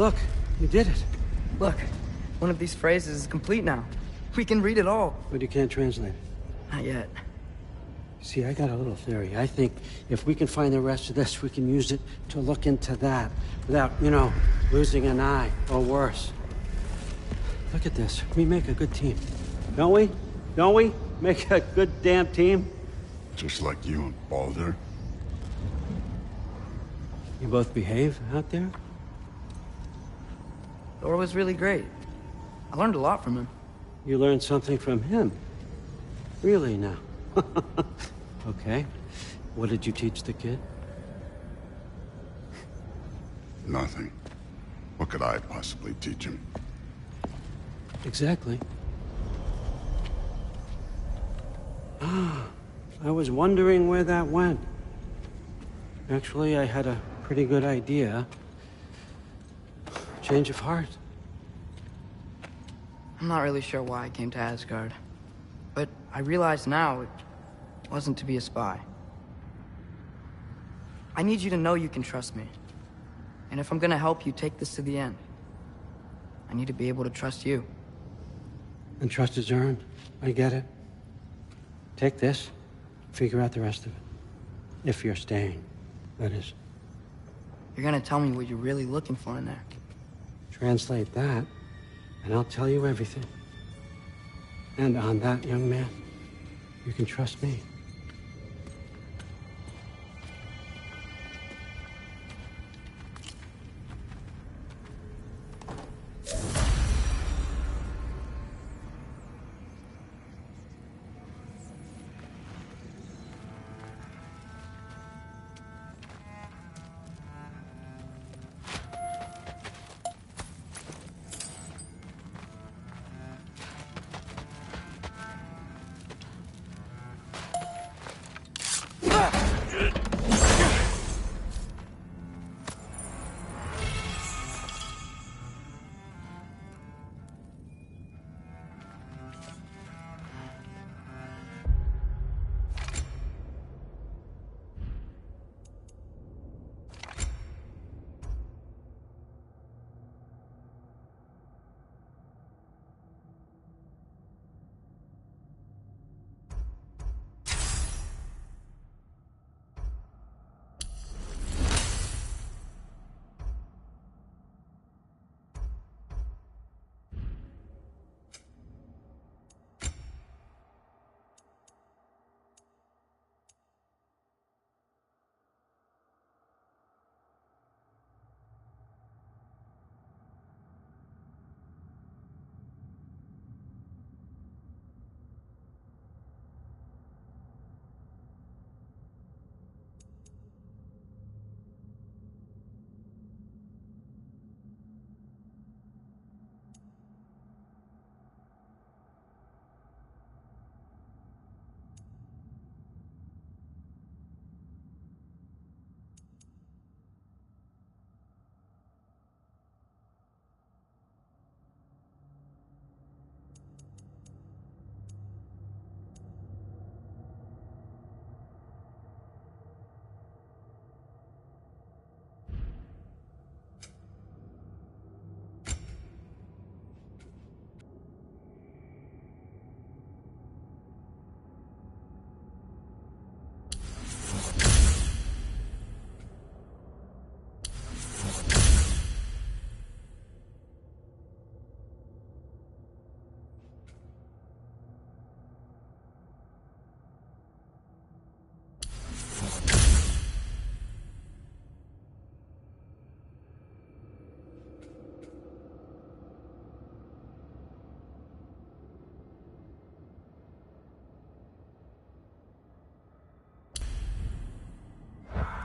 Look, you did it. Look, one of these phrases is complete now. We can read it all. But you can't translate it. Not yet. See, I got a little theory. I think if we can find the rest of this, we can use it to look into that without, you know, losing an eye or worse. Look at this. We make a good team. Don't we? Don't we? Make a good damn team? Just like you and Balder. You both behave out there? Thor was really great. I learned a lot from him. You learned something from him? Really now? Okay. What did you teach the kid? Nothing. What could I possibly teach him? Exactly. Ah, I was wondering where that went. Actually, I had a pretty good idea. Change of heart. I'm not really sure why I came to Asgard. But I realize now it wasn't to be a spy. I need you to know you can trust me. And if I'm gonna help you take this to the end, I need to be able to trust you. And trust is earned. I get it. Take this, figure out the rest of it. If you're staying, that is. You're gonna tell me what you're really looking for in there. Translate that, and I'll tell you everything. And on that, young man, you can trust me.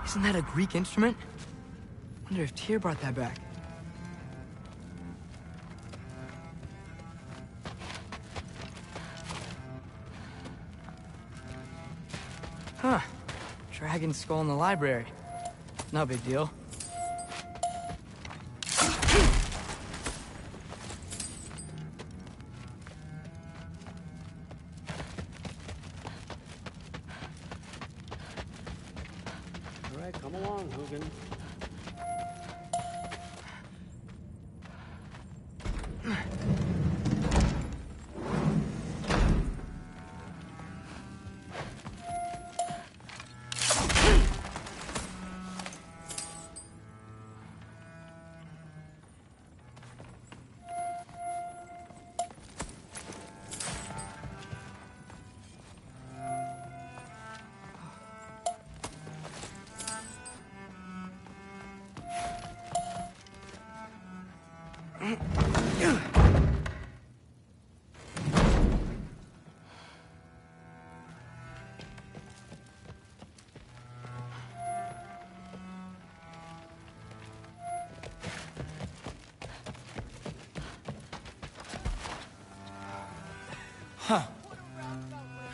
Isn't that a Greek instrument? Wonder if Tyr brought that back. Huh. Dragon's skull in the library. No big deal. All right, come along, Hugin.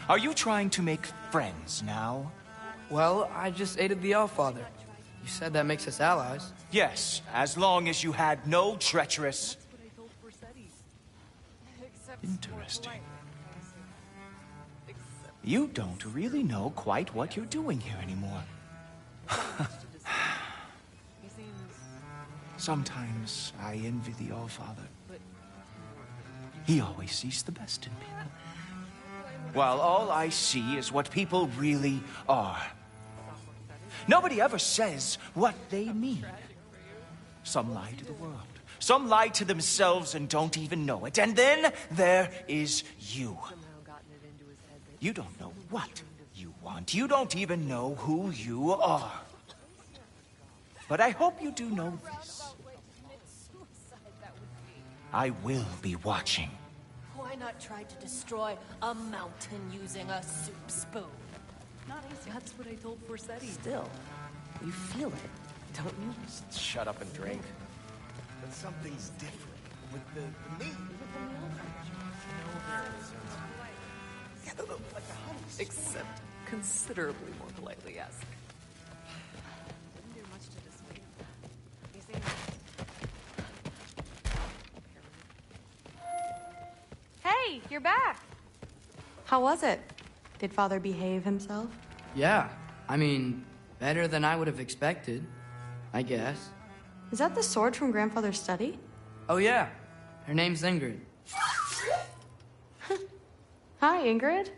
Are you trying to make friends now? Well, I just aided the Allfather. You said that makes us allies. Yes, as long as you had no treacherous... Interesting. You don't really know quite what you're doing here anymore. Sometimes I envy the Allfather. He always sees the best in people. While all I see is what people really are. Nobody ever says what they mean. Some lie to the world. Some lie to themselves and don't even know it. And then there is you. You don't know what you want. You don't even know who you are. But I hope you do know this. I will be watching. Why not try to destroy a mountain using a soup spoon? Not easy. That's what I told Forsetti. Still, you feel it, don't you? Just shut up and drink. But something's different with the meat. Yeah, like the honey. Except considerably more politely asked. Hey, you're back. How was it? Did Father behave himself? Yeah, I mean, better than I would have expected, I guess. Is that the sword from Grandfather's study? Oh yeah, her name's Ingrid. Hi, Ingrid.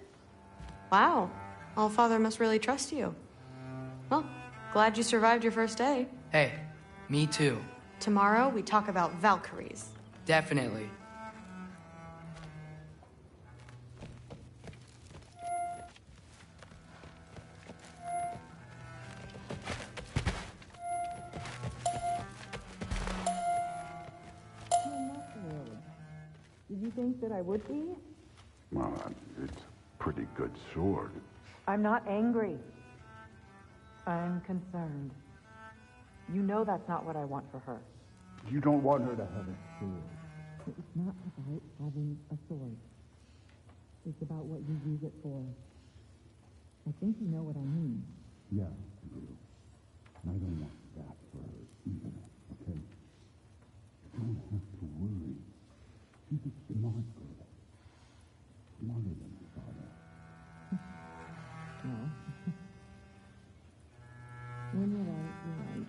Wow, Allfather must really trust you. Well, glad you survived your first day. Hey, me too. Tomorrow, we talk about Valkyries. Definitely. Did you think that I would be? Well, it's a pretty good sword. I'm not angry. I'm concerned. You know that's not what I want for her. You don't want her to have a sword. It's not about having a sword. It's about what you use it for. I think you know what I mean. Yeah, I do. And I don't want that for her either, okay? You don't have to worry. She's a smart girl. Smarter than her father. No. When you're right, you're right.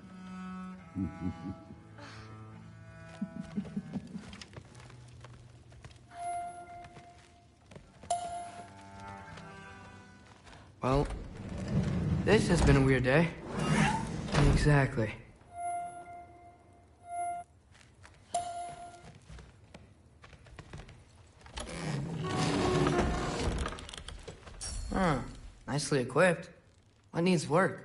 Well, this has been a weird day. Exactly. Huh. Nicely equipped. What needs work?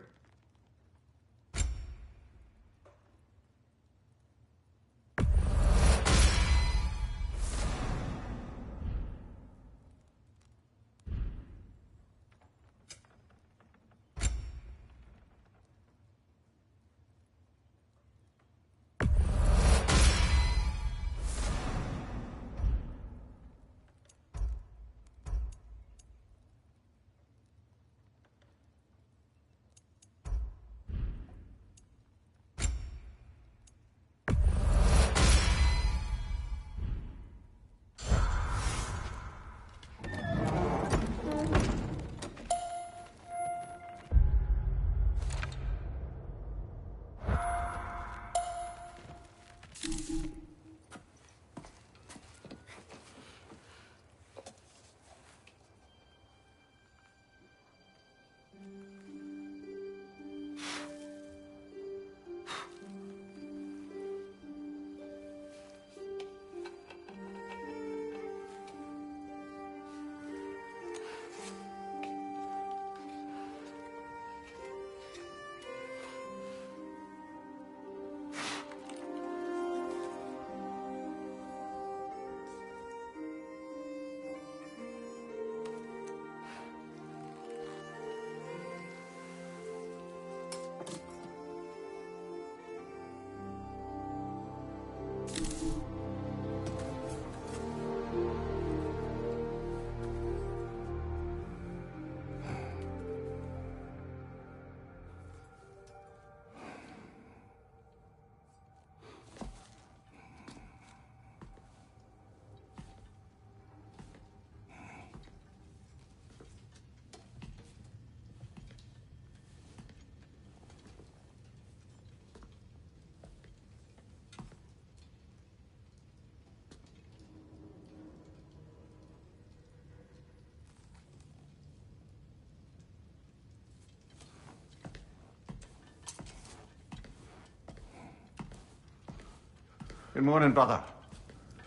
Good morning, brother.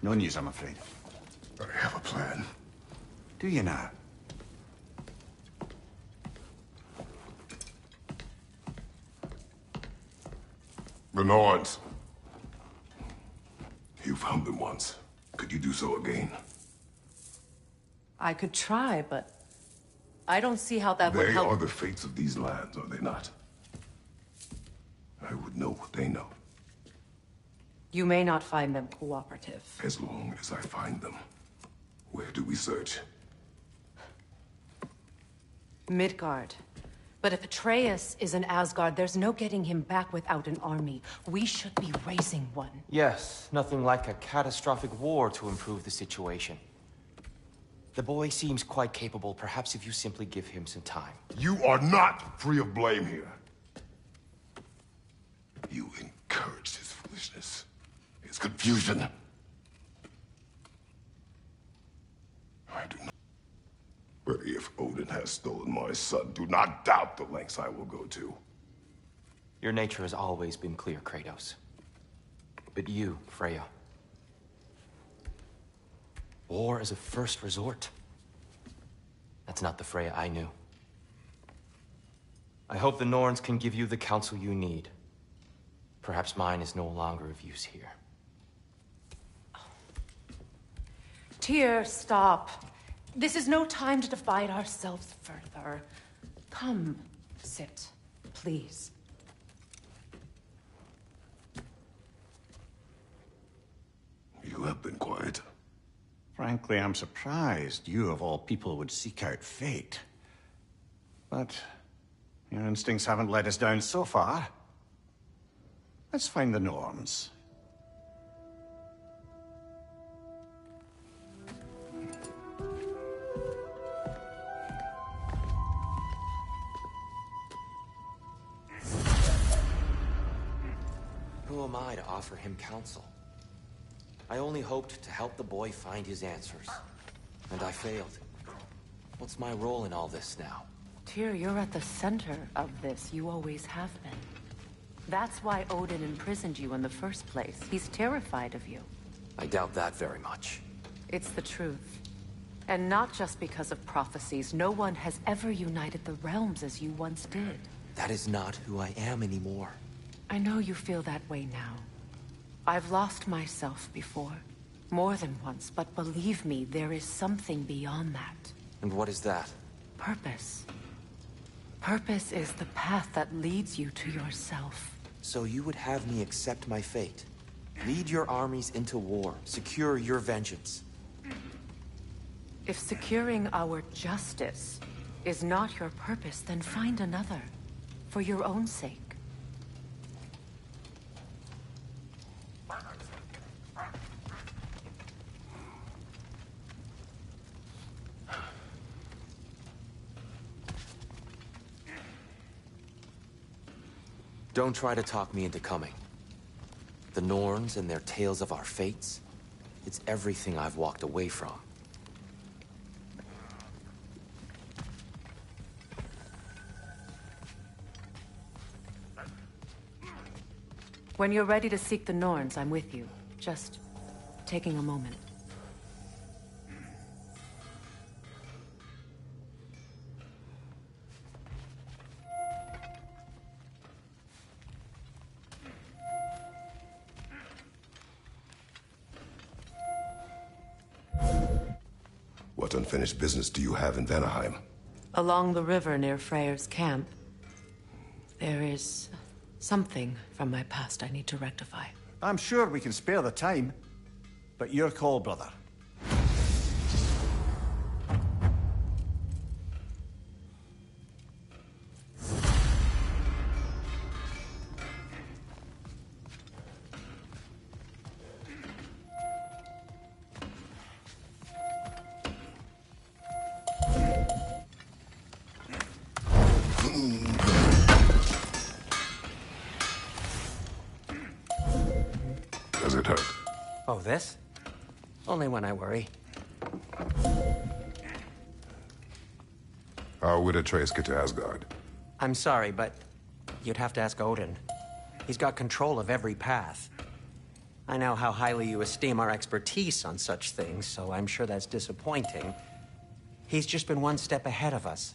No news, I'm afraid. I have a plan. Do you now? The Norns. You found them once. Could you do so again? I could try, but I don't see how that would They help. are the fates of these lands, are they not? I would know what they know, You may not find them cooperative. as long as I find them. Where do we search? Midgard. But if Atreus is in Asgard, there's no getting him back without an army. We should be raising one. Yes, nothing like a catastrophic war to improve the situation. The boy seems quite capable. Perhaps if you simply give him some time. You are not free of blame here. You encouraged his foolishness, his confusion. I do not. But if Odin has stolen my son, do not doubt the lengths I will go to. Your nature has always been clear, Kratos. But you, Freya. War is a first resort. That's not the Freya I knew. I hope the Norns can give you the counsel you need. Perhaps mine is no longer of use here. Tyr, stop. This is no time to divide ourselves further. Come, sit, please. You have been quiet. Frankly, I'm surprised you, of all people, would seek out fate. But your instincts haven't let us down so far. Let's find the Norns. Who am I to offer him counsel? I only hoped to help the boy find his answers. And I failed. What's my role in all this now? Tyr, you're at the center of this. You always have been. That's why Odin imprisoned you in the first place. He's terrified of you. I doubt that very much. It's the truth. And not just because of prophecies. No one has ever united the realms as you once did. That is not who I am anymore. I know you feel that way now. I've lost myself before. More than once, but believe me, there is something beyond that. And what is that? Purpose. Purpose is the path that leads you to yourself. So you would have me accept my fate? Lead your armies into war, secure your vengeance. If securing our justice is not your purpose, then find another. For your own sake. Don't try to talk me into coming. The Norns and their tales of our fates, it's everything I've walked away from. When you're ready to seek the Norns, I'm with you. Just taking a moment. What unfinished business do you have in Vanaheim? Along the river near Freyr's camp, there is something from my past I need to rectify. I'm sure we can spare the time. But your call, brother. Does it hurt? Oh, this? Only when I worry. How would Atreus get to Asgard? I'm sorry, but you'd have to ask Odin. He's got control of every path. I know how highly you esteem our expertise on such things, so I'm sure that's disappointing. He's just been one step ahead of us.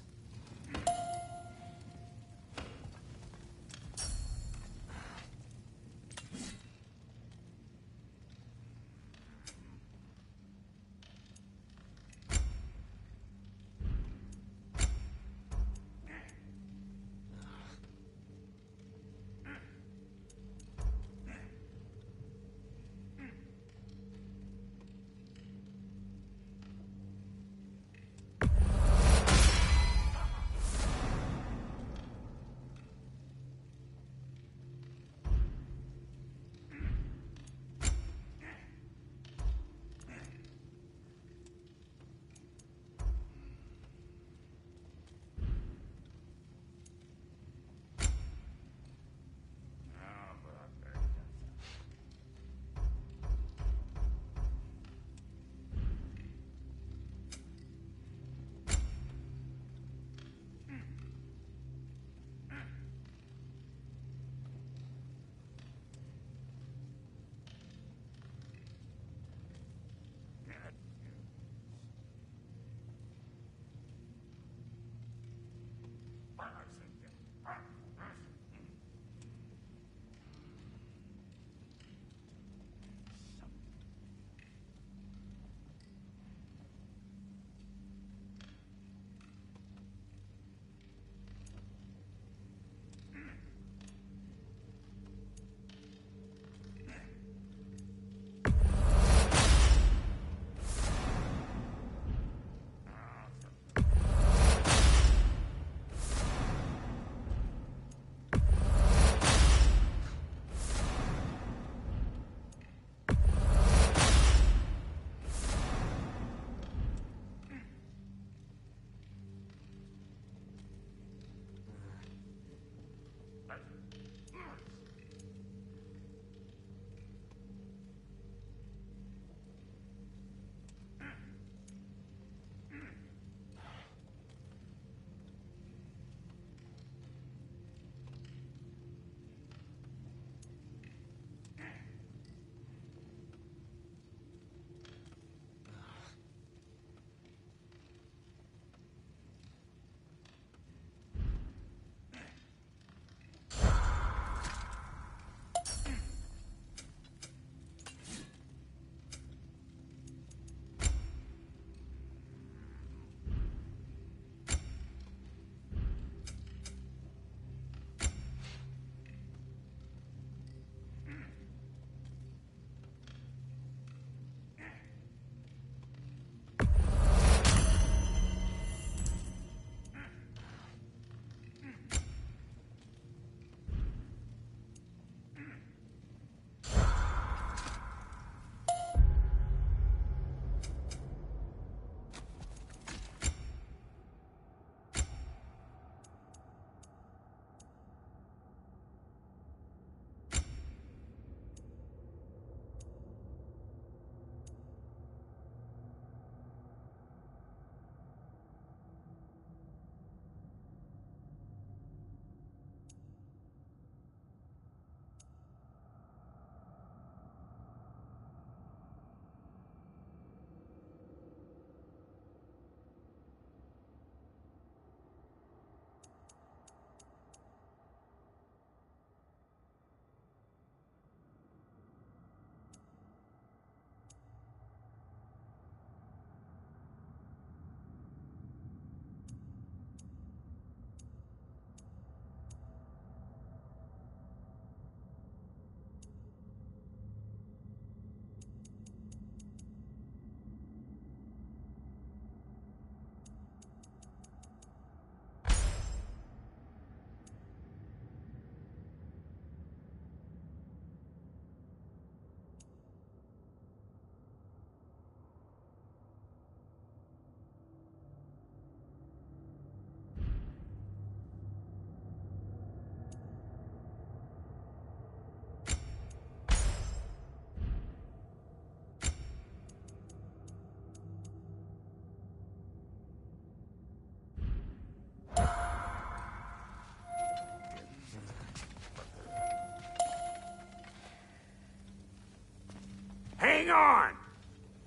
Hang on!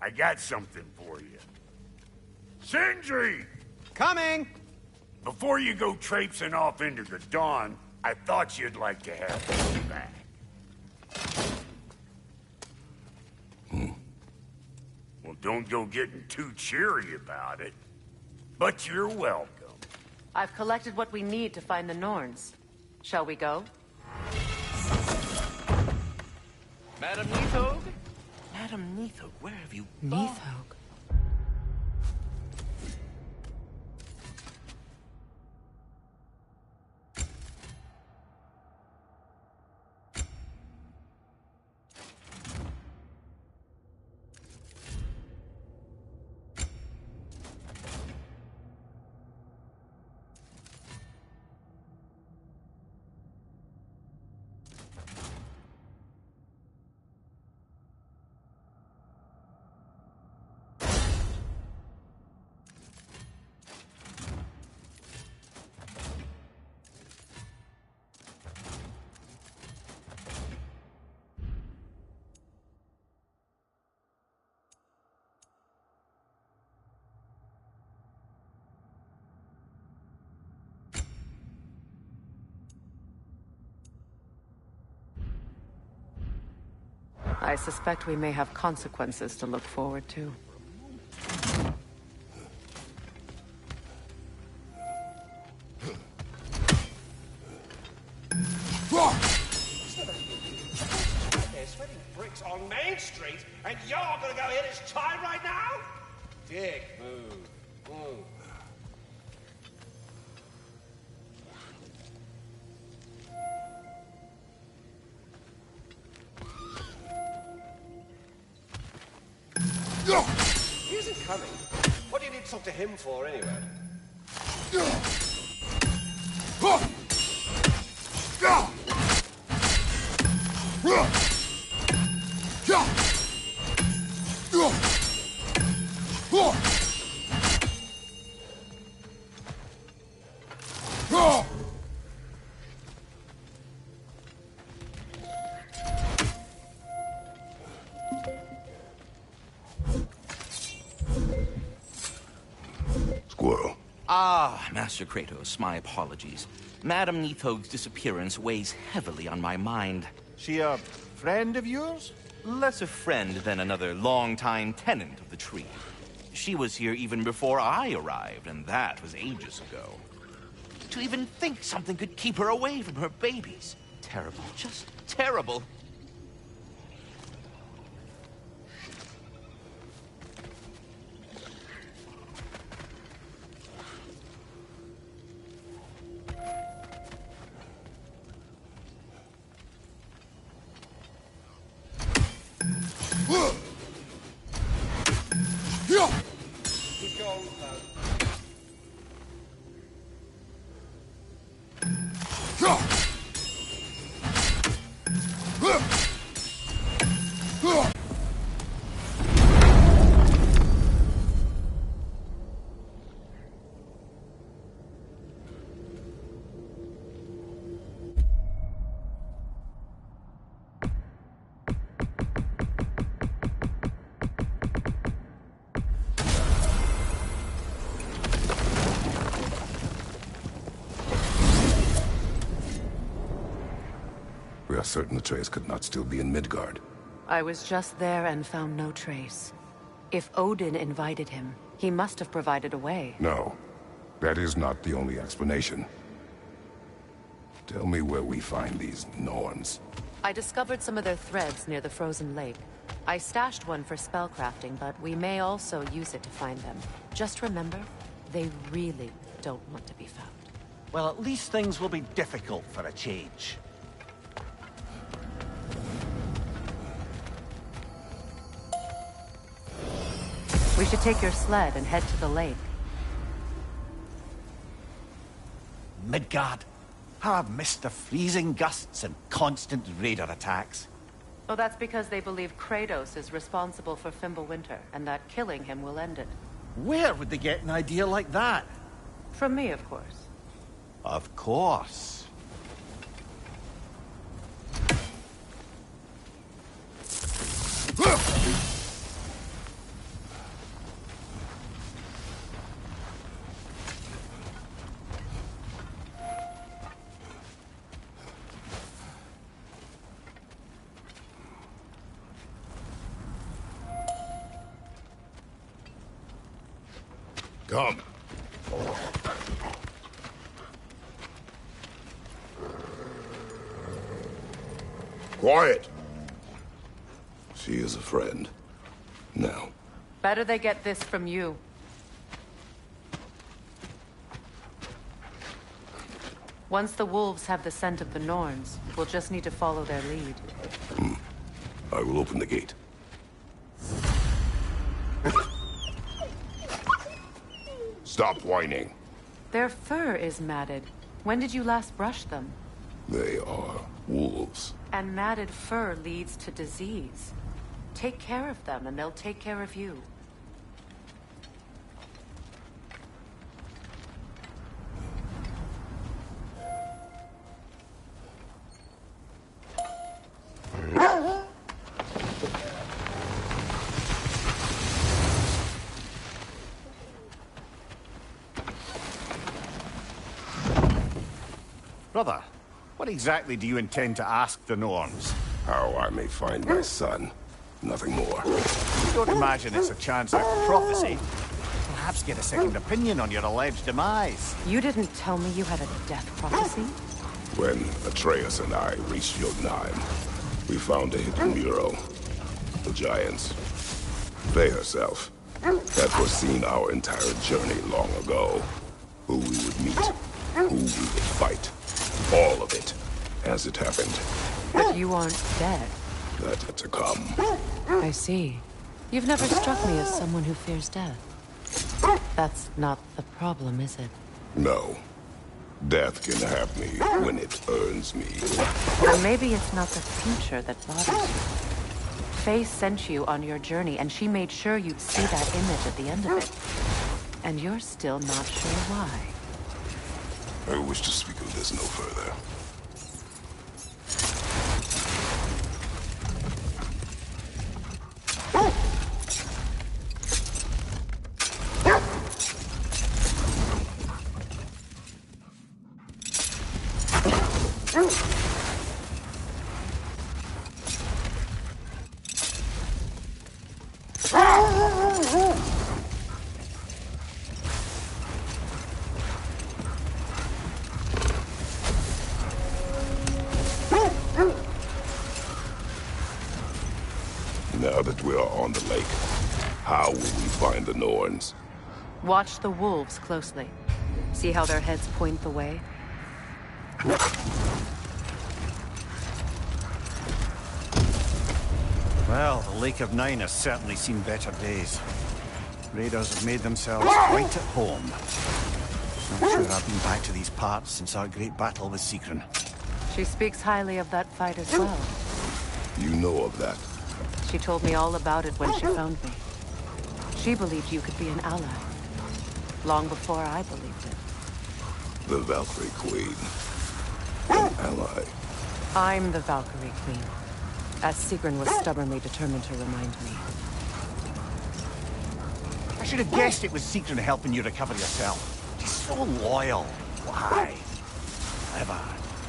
I got something for you. Sindri! Coming! Before you go traipsing off into the dawn, I thought you'd like to have this back. Well, don't go getting too cheery about it. But you're welcome. I've collected what we need to find the Norns. Shall we go? Madam Neathog? Madam Neathog, where have you gone? Neathog. I suspect we may have consequences to look forward to. They're sweating bricks on Main Street, and you're gonna go hit his time right now? Dick, move. Move. He isn't coming. What do you need to talk to him for, anyway? Squirrel. Ah, Master Kratos, my apologies. Madam Neathog's disappearance weighs heavily on my mind. She a friend of yours? Less a friend than another longtime tenant of the tree. She was here even before I arrived, and that was ages ago. To even think something could keep her away from her babies. Terrible, just terrible. He's gone, We are certain the trace could not still be in Midgard. I was just there and found no trace. If Odin invited him, he must have provided a way. No, that is not the only explanation. Tell me where we find these Norns. I discovered some of their threads near the frozen lake. I stashed one for spellcrafting, but we may also use it to find them. Just remember, they really don't want to be found. Well, at least things will be difficult for a change. We should take your sled and head to the lake. Midgard. How I've missed the freezing gusts and constant raider attacks. Well, that's because they believe Kratos is responsible for Fimbulwinter, and that killing him will end it. Where would they get an idea like that? From me, of course. Of course. Come. Quiet. She is a friend. Now. Better they get this from you. Once the wolves have the scent of the Norns, we'll just need to follow their lead. I will open the gate. Stop whining. Their fur is matted. When did you last brush them? They are wolves. And matted fur leads to disease. Take care of them, and they'll take care of you. Brother, what exactly do you intend to ask the Norns? How I may find my son. Nothing more. You don't imagine it's a chance at prophecy? Perhaps get a second opinion on your alleged demise. You didn't tell me you had a death prophecy? When Atreus and I reached Jotunheim, we found a hidden mural. The Giants. They herself had foreseen our entire journey long ago. Who we would meet, who we would fight. All of it, as it happened. But you aren't dead. That had to come. I see. You've never struck me as someone who fears death. That's not the problem, is it? No. Death can have me when it earns me. Then maybe it's not the future that bothers you. Faye sent you on your journey, and she made sure you'd see that image at the end of it. And you're still not sure why. I wish to speak of this no further. Now that we are on the lake, how will we find the Norns? Watch the wolves closely. See how their heads point the way? Well, the Lake of Nine has certainly seen better days. Raiders have made themselves quite at home. Not sure I've been back to these parts since our great battle with Sigrun. She speaks highly of that fight as well. You know of that? She told me all about it when she found me. She believed you could be an ally. Long before I believed it. The Valkyrie Queen. An ally. I'm the Valkyrie Queen. As Sigrun was stubbornly determined to remind me. I should have guessed it was Sigrun helping you recover yourself. She's so loyal. Why? Clever.